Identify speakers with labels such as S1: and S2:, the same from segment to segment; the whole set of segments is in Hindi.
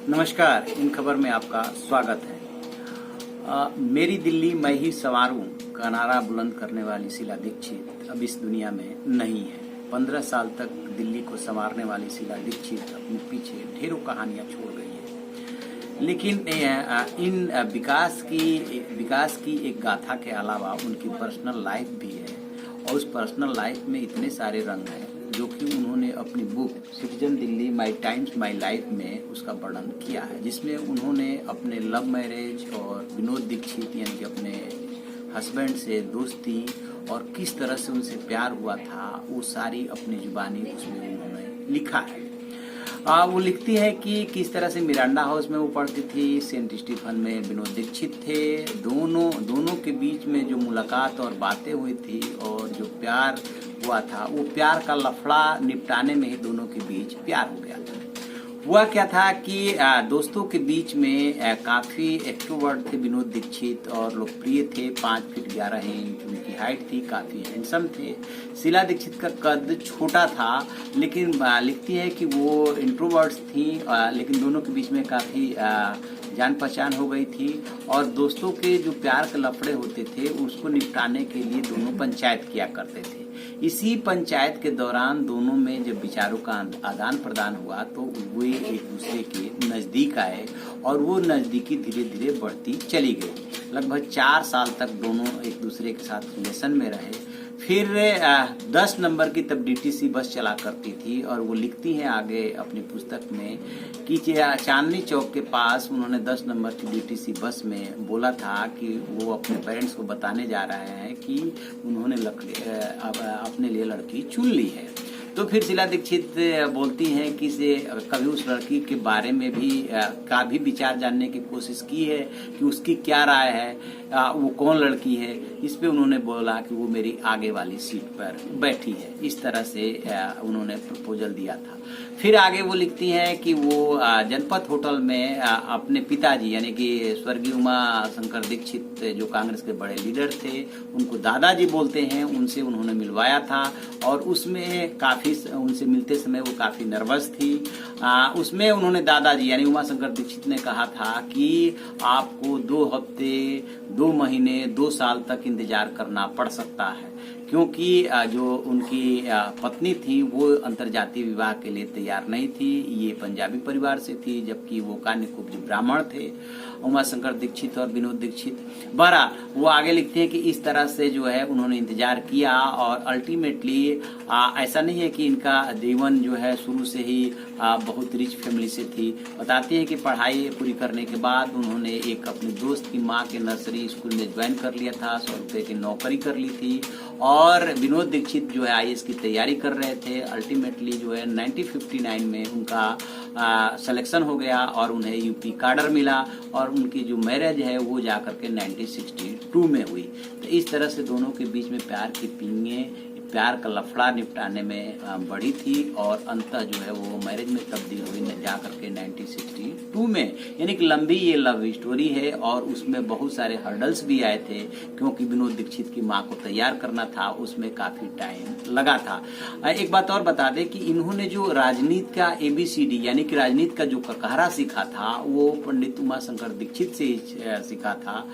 S1: नमस्कार, इन खबर में आपका स्वागत है। मेरी दिल्ली मैं ही संवारूं का नारा बुलंद करने वाली शीला दीक्षित अब इस दुनिया में नहीं है। 15 साल तक दिल्ली को संवारने वाली शीला दीक्षित अपने पीछे ढेरों कहानियां छोड़ गई है, लेकिन इन विकास की एक गाथा के अलावा उनकी पर्सनल लाइफ भी है, और उस पर्सनल लाइफ में इतने सारे रंग हैं जो कि उन्होंने अपनी book citizen Delhi my times my life में उसका वर्णन किया है, जिसमें उन्होंने अपने लव मैरिज और विनोद दीक्षित यानी कि अपने हस्बैंड से दोस्ती और किस तरह से उनसे प्यार हुआ था वो सारी अपनी जुबानी उसमें उन्होंने लिखा है। वो लिखती है कि किस तरह से मिरांडा हाउस में वो पढ़ती थी, सेंट स्टीफन में विनोद दीक्षित थे, दोनों के बीच में जो मुलाकात और बातें हुई थी और जो प्यार हुआ था वो प्यार का लफड़ा निपटाने में ही दोनों के बीच प्यार हो गया था। हुआ क्या था कि दोस्तों के बीच में काफी एक्सट्रोवर्ट थे विनोद दीक्षित और लोकप्रिय थे। 5 फीट 11 इंच उनकी हाइट थी, काफी हैंडसम थे। शीला दीक्षित का कद छोटा था, लेकिन लिखती है कि वो इंट्रोवर्ट्स थी, लेकिन दोनों के बीच में काफी जान पहचान हो गई थी। और दोस्तों के जो प्यार के लफड़े होते थे उसको निपटाने के लिए दोनों पंचायत किया करते थे। इसी पंचायत के दौरान दोनों में जब विचारों का आदान प्रदान हुआ तो वे एक दूसरे के नजदीक आए और वो नजदीकी धीरे धीरे बढ़ती चली गई। लगभग 4 साल तक दोनों एक दूसरे के साथ रिलेशन में रहे। फिर 10 नंबर की तब डीटीसी बस चला करती थी, और वो लिखती हैं आगे अपनी पुस्तक में कि चांदनी चौक के पास उन्होंने 10 नंबर की डीटीसी बस में बोला था कि वो अपने पेरेंट्स को बताने जा रहे हैं कि उन्होंने अपने लिए लड़की चुन ली है। तो फिर शीला दीक्षित बोलती हैं कि कभी उस लड़की के बारे में भी का भी विचार जानने की कोशिश की है कि उसकी क्या राय है, वो कौन लड़की है। इस पे उन्होंने बोला कि वो मेरी आगे वाली सीट पर बैठी है। इस तरह से उन्होंने प्रपोजल दिया था। फिर आगे वो लिखती हैं कि वो जनपद होटल में अपने पिताजी यानी कि स्वर्गीय उमा शंकर दीक्षित जो कांग्रेस के बड़े लीडर थे, उनको दादाजी बोलते हैं, उनसे उन्होंने मिलवाया था। और उसमें उनसे मिलते समय वो काफी नर्वस थी। उसमें उन्होंने दादाजी यानी उमा शंकर दीक्षित ने कहा था कि आपको 2 हफ्ते 2 महीने 2 साल तक इंतजार करना पड़ सकता है, क्योंकि जो उनकी पत्नी थी वो अंतर्जातीय विवाह के लिए तैयार नहीं थी। ये पंजाबी परिवार से थी, जबकि वो कान्यकुब्ज ब्राह्मण थे, उमा शंकर दीक्षित और विनोद दीक्षित। बहरहाल वो आगे लिखते हैं कि इस तरह से जो है उन्होंने इंतजार किया, और अल्टीमेटली ऐसा नहीं है कि इनका जीवन जो है शुरू से ही बहुत रिच फैमिली से थी। बताते हैं कि पढ़ाई पूरी करने के बाद उन्होंने एक अपने दोस्त की माँ के नर्सरी स्कूल में ज्वाइन कर लिया था, 100 रुपए की नौकरी कर ली थी। और विनोद दीक्षित जो है आईएएस की तैयारी कर रहे थे। अल्टीमेटली जो है 1959 में उनका सिलेक्शन हो गया और उन्हें यूपी काडर मिला, और उनकी जो मैरिज है वो जाकर के 1962 में हुई। तो इस तरह से दोनों के बीच में प्यार की पींगे, प्यार का लफड़ा निपटाने में बढ़ी थी, और अंततः जो है वो मैरिज में तब्दील हुई जाकर के 1962 में। यानी कि लंबी ये लव स्टोरी है, और उसमें बहुत सारे हर्डल्स भी आए थे, क्योंकि विनोद दीक्षित की माँ को तैयार करना था, उसमें काफी टाइम लगा था। एक बात और बता दें कि इन्होंने जो राजनीति का ABCD यानी कि राजनीति का जो ककहरा सीखा था वो पंडित उमा शंकर दीक्षित से ही सीखा था,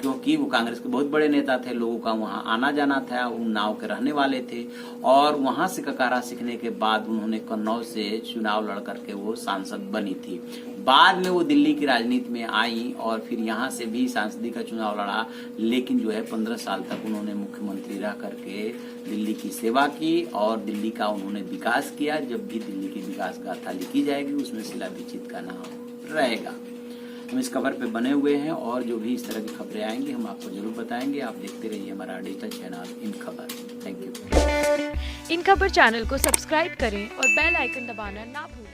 S1: क्योंकि वो कांग्रेस के बहुत बड़े नेता थे, लोगों का वहाँ आना जाना था, उन्नाव के रहने वाले थे। और वहां से ककारा सीखने के बाद उन्होंने कन्नौज से चुनाव लड़ करके वो सांसद बनी थी। बाद में वो दिल्ली की राजनीति में आई और फिर यहाँ से भी सांसदी का चुनाव लड़ा, लेकिन जो है 15 साल तक उन्होंने मुख्यमंत्री रह करके दिल्ली की सेवा की और दिल्ली का उन्होंने विकास किया। जब भी दिल्ली की विकास गाथा लिखी जाएगी उसमें शीला दीक्षित का नाम रहेगा। हम इस खबर पे बने हुए हैं, और जो भी इस तरह की खबरें आएंगी हम आपको जरूर बताएंगे। आप देखते रहिए हमारा डिजिटल चैनल इन खबर। Thank you.
S2: इन खबर चैनल को सब्सक्राइब करें और बेल आइकन दबाना ना भूलें।